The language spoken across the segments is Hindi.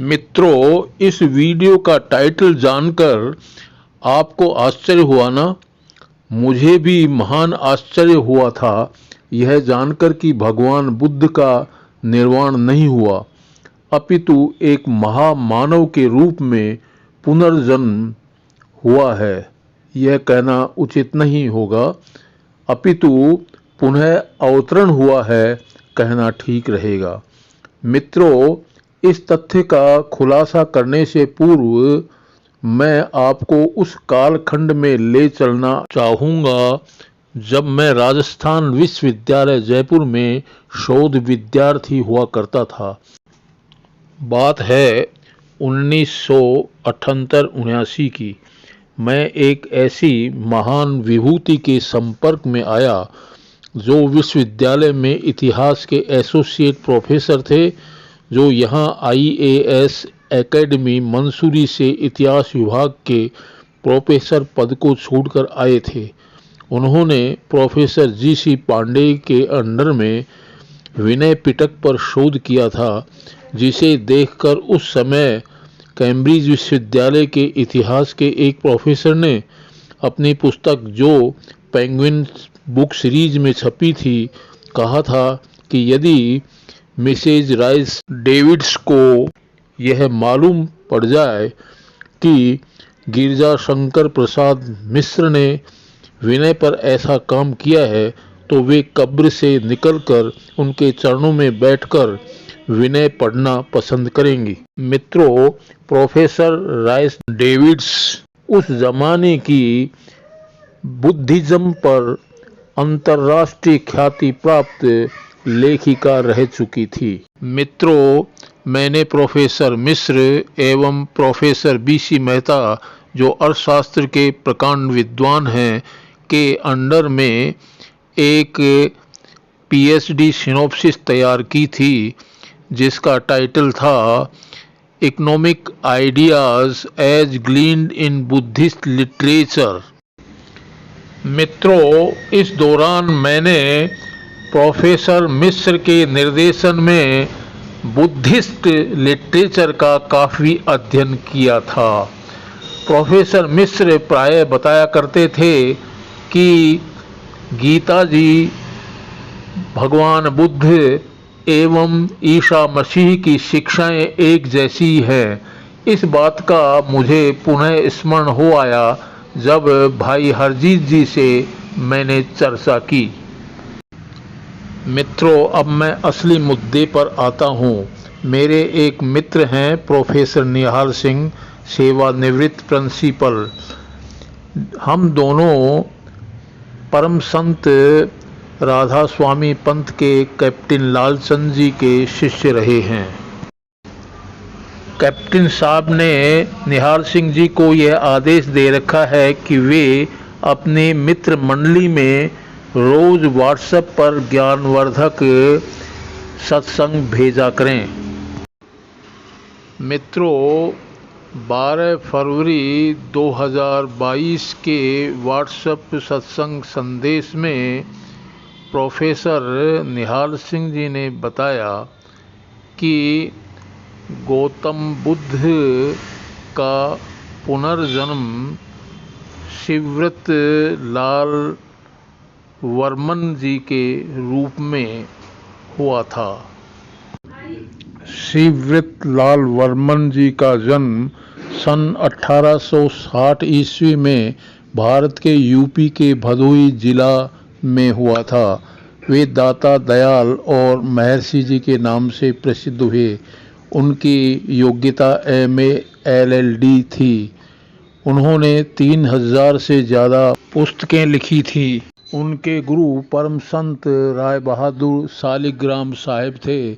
मित्रों, इस वीडियो का टाइटल जानकर आपको आश्चर्य हुआ ना? मुझे भी महान आश्चर्य हुआ था यह जानकर कि भगवान बुद्ध का निर्वाण नहीं हुआ, अपितु एक महामानव के रूप में पुनर्जन्म हुआ है। यह कहना उचित नहीं होगा, अपितु पुनः अवतरण हुआ है कहना ठीक रहेगा। मित्रों, इस तथ्य का खुलासा करने से पूर्व मैं आपको उस कालखंड में ले चलना चाहूँगा जब मैं राजस्थान विश्वविद्यालय जयपुर में शोध विद्यार्थी हुआ करता था। बात है 1978-79 की। मैं एक ऐसी महान विभूति के संपर्क में आया जो विश्वविद्यालय में इतिहास के एसोसिएट प्रोफेसर थे, जो यहाँ IAS एकेडमी मंसूरी से इतिहास विभाग के प्रोफेसर पद को छोड़कर आए थे। उन्होंने प्रोफेसर GC पांडे के अंडर में विनय पिटक पर शोध किया था, जिसे देखकर उस समय कैम्ब्रिज विश्वविद्यालय के इतिहास के एक प्रोफेसर ने अपनी पुस्तक, जो पेंगुइन बुक सीरीज में छपी थी, कहा था कि यदि मिसेज राइस डेविड्स को यह मालूम पड़ जाए कि गिरजा शंकर प्रसाद मिश्र ने विनय पर ऐसा काम किया है, तो वे कब्र से निकलकर उनके चरणों में बैठकर विनय पढ़ना पसंद करेंगी। मित्रों, प्रोफेसर राइस डेविड्स उस जमाने की बुद्धिज्म पर अंतर्राष्ट्रीय ख्याति प्राप्त लेखिका रह चुकी थी। मित्रों, मैंने प्रोफेसर मिश्र एवं प्रोफेसर BC मेहता, जो अर्थशास्त्र के प्रकांड विद्वान हैं, के अंडर में एक PhD सिनॉप्सिस तैयार की थी, जिसका टाइटल था economic ideas as gleaned in Buddhist literature. मित्रों, इस दौरान मैंने प्रोफेसर मिश्र के निर्देशन में बुद्धिस्ट लिटरेचर का काफ़ी अध्ययन किया था। प्रोफेसर मिश्र प्रायः बताया करते थे कि गीता जी, भगवान बुद्ध एवं ईसा मसीह की शिक्षाएं एक जैसी हैं। इस बात का मुझे पुनः स्मरण हो आया जब भाई हरजीत जी से मैंने चर्चा की। मित्रों, अब मैं असली मुद्दे पर आता हूँ। मेरे एक मित्र हैं प्रोफेसर निहाल सिंह, सेवानिवृत्त प्रिंसिपल। हम दोनों परम संत राधा स्वामी पंथ के कैप्टन लालचंद जी के शिष्य रहे हैं। कैप्टन साहब ने निहाल सिंह जी को यह आदेश दे रखा है कि वे अपने मित्र मंडली में रोज व्हाट्सएप पर ज्ञानवर्धक सत्संग भेजा करें। मित्रों, 12 फरवरी 2022 के व्हाट्सएप सत्संग संदेश में प्रोफेसर निहाल सिंह जी ने बताया कि गौतम बुद्ध का पुनर्जन्म शिवव्रत लाल वर्मन जी के रूप में हुआ था। शिवव्रत लाल वर्मन जी का जन्म सन 1860 ईस्वी में भारत के UP के भदोही जिला में हुआ था। वे दाता दयाल और महर्षि जी के नाम से प्रसिद्ध हुए। उनकी योग्यता MA LLD थी। उन्होंने 3000 से ज़्यादा पुस्तकें लिखी थी। उनके गुरु परम संत राय बहादुर शालिग्राम साहिब थे,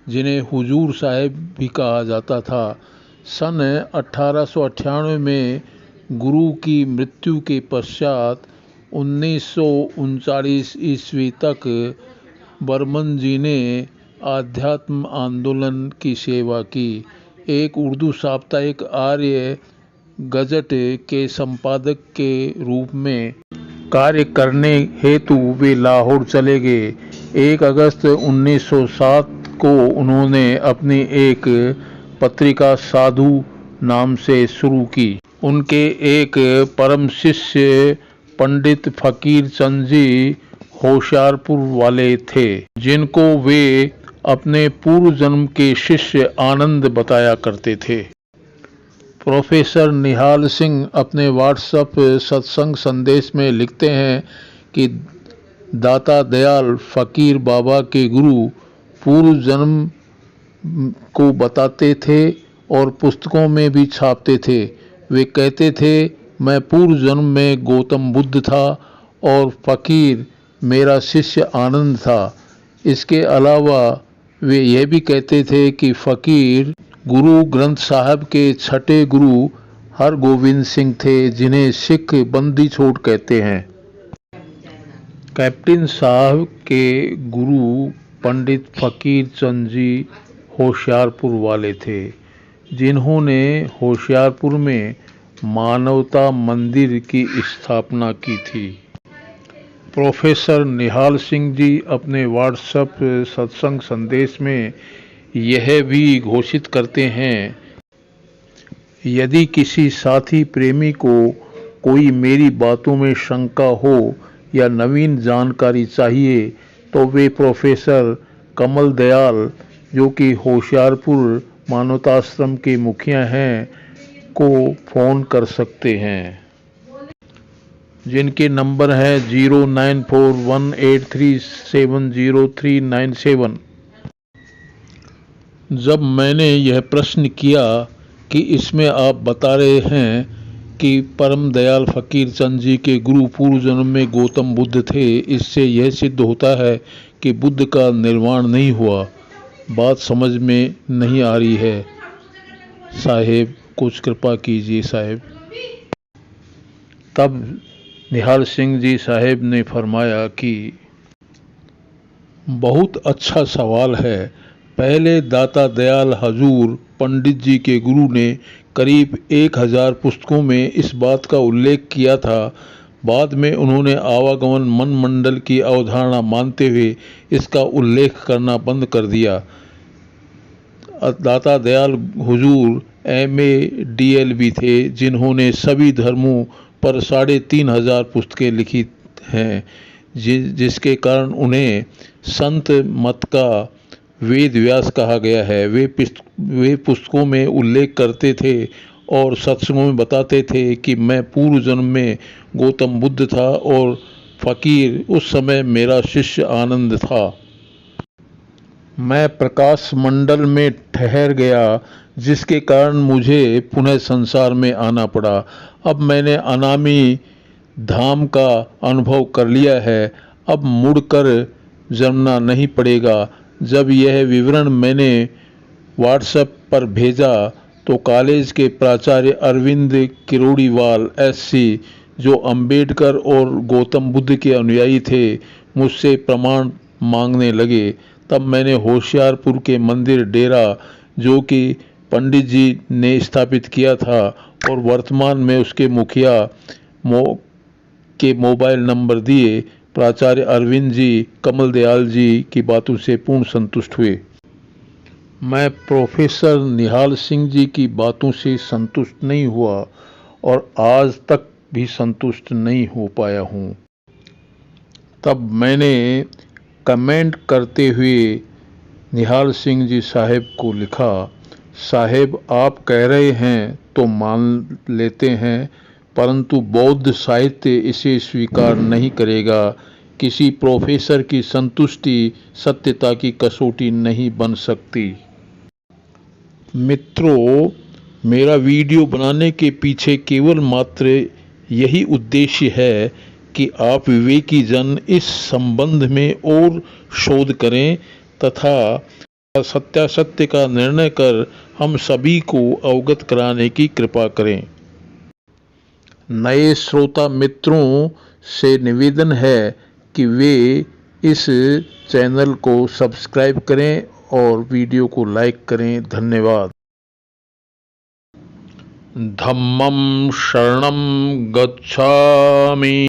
जिन्हें हुजूर साहिब भी कहा जाता था। सन 1898 में गुरु की मृत्यु के पश्चात 1939 ईस्वी तक बर्मन जी ने आध्यात्म आंदोलन की सेवा की। एक उर्दू साप्ताहिक आर्य गजट के संपादक के रूप में कार्य करने हेतु वे लाहौर चले गए। 1 अगस्त 1907 को उन्होंने अपनी एक पत्रिका साधु नाम से शुरू की। उनके एक परम शिष्य पंडित फकीर चंद जी होशियारपुर वाले थे, जिनको वे अपने पूर्व जन्म के शिष्य आनंद बताया करते थे। प्रोफेसर निहाल सिंह अपने व्हाट्सएप सत्संग संदेश में लिखते हैं कि दाता दयाल फकीर बाबा के गुरु पूर्व जन्म को बताते थे और पुस्तकों में भी छापते थे। वे कहते थे, मैं पूर्व जन्म में गौतम बुद्ध था और फकीर मेरा शिष्य आनंद था। इसके अलावा वे यह भी कहते थे कि फकीर गुरु ग्रंथ साहब के छठे गुरु हरगोविंद सिंह थे, जिन्हें सिख बंदी छोड़ कहते हैं। कैप्टन साहब के गुरु पंडित फकीर चंद जी होशियारपुर वाले थे, जिन्होंने होशियारपुर में मानवता मंदिर की स्थापना की थी। प्रोफेसर निहाल सिंह जी अपने व्हाट्सएप सत्संग संदेश में यह भी घोषित करते हैं, यदि किसी साथी प्रेमी को कोई मेरी बातों में शंका हो या नवीन जानकारी चाहिए तो वे प्रोफेसर कमल दयाल, जो कि होशियारपुर मानवताश्रम के मुखिया हैं, को फ़ोन कर सकते हैं, जिनके नंबर है 0941837037। जब मैंने यह प्रश्न किया कि इसमें आप बता रहे हैं कि परम दयाल फकीर चंद जी के गुरु पूर्व जन्म में गौतम बुद्ध थे, इससे यह सिद्ध होता है कि बुद्ध का निर्वाण नहीं हुआ, बात समझ में नहीं आ रही है साहेब, कुछ कृपा कीजिए साहेब। तब निहाल सिंह जी साहेब ने फरमाया कि बहुत अच्छा सवाल है। पहले दाता दयाल हजूर पंडित जी के गुरु ने करीब 1000 पुस्तकों में इस बात का उल्लेख किया था। बाद में उन्होंने आवागमन मन मंडल की अवधारणा मानते हुए इसका उल्लेख करना बंद कर दिया। दाता दयाल हुजूर MA DLB थे, जिन्होंने सभी धर्मों पर 3500 पुस्तकें लिखी हैं, जिसके कारण उन्हें संत मत का वेद व्यास कहा गया है। वे पुस्तकों में उल्लेख करते थे और सत्संगों में बताते थे कि मैं पूर्व जन्म में गौतम बुद्ध था और फकीर उस समय मेरा शिष्य आनंद था। मैं प्रकाश मंडल में ठहर गया, जिसके कारण मुझे पुनः संसार में आना पड़ा। अब मैंने अनामी धाम का अनुभव कर लिया है, अब मुड़कर जमना नहीं पड़ेगा। जब यह विवरण मैंने व्हाट्सएप पर भेजा तो कॉलेज के प्राचार्य अरविंद किरोड़ीवाल SC, जो अंबेडकर और गौतम बुद्ध के अनुयायी थे, मुझसे प्रमाण मांगने लगे। तब मैंने होशियारपुर के मंदिर डेरा, जो कि पंडित जी ने स्थापित किया था और वर्तमान में उसके मुखिया के मोबाइल नंबर दिए। प्राचार्य अरविंद जी कमल दयाल जी की बातों से पूर्ण संतुष्ट हुए। मैं प्रोफेसर निहाल सिंह जी की बातों से संतुष्ट नहीं हुआ और आज तक भी संतुष्ट नहीं हो पाया हूँ। तब मैंने कमेंट करते हुए निहाल सिंह जी साहेब को लिखा, साहेब आप कह रहे हैं तो मान लेते हैं, परंतु बौद्ध साहित्य इसे स्वीकार नहीं करेगा। किसी प्रोफेसर की संतुष्टि सत्यता की कसौटी नहीं बन सकती। मित्रों, मेरा वीडियो बनाने के पीछे केवल मात्र यही उद्देश्य है कि आप विवेकी जन इस संबंध में और शोध करें तथा सत्यासत्य का निर्णय कर हम सभी को अवगत कराने की कृपा करें। नए श्रोता मित्रों से निवेदन है कि वे इस चैनल को सब्सक्राइब करें और वीडियो को लाइक करें। धन्यवाद। धम्मं शरणं गच्छामि।